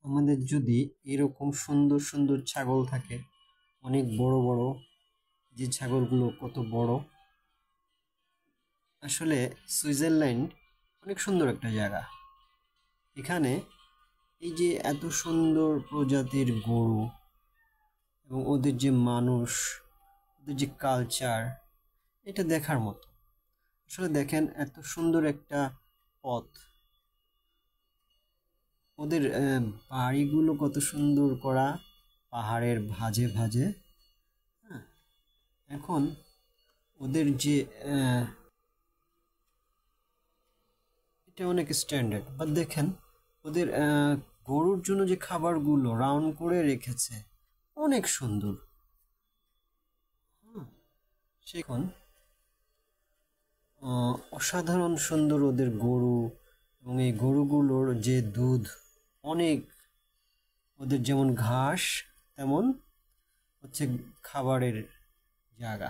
আমাদের যদি এরকম সুন্দর সুন্দর ছাগল থাকে, অনেক বড় বড়, যে ছাগলগুলো কত বড়। আসলে সুইজারল্যান্ড অনেক সুন্দর একটা জায়গা। এখানে এই যে এত সুন্দর প্রজাতির গরু এবং ওদের যে মানুষ, ওদের যে কালচার, এটা দেখার মতো। আসলে দেখেন এত সুন্দর একটা পথ, ওদের বাড়িগুলো কত সুন্দর করা পাহাড়ের ভাঁজে ভাঁজে। হ্যাঁ, এখন ওদের যে এটা অনেক স্ট্যান্ডার্ড, বাট দেখেন ওদের গরুর জন্য যে খাবারগুলো রাউন্ড করে রেখেছে অনেক সুন্দর। সেখন অসাধারণ সুন্দর ওদের গরু, এবং এই গরুগুলোর যে দুধ অনেক, ওদের যেমন ঘাস তেমন হচ্ছে খাবারের জায়গা।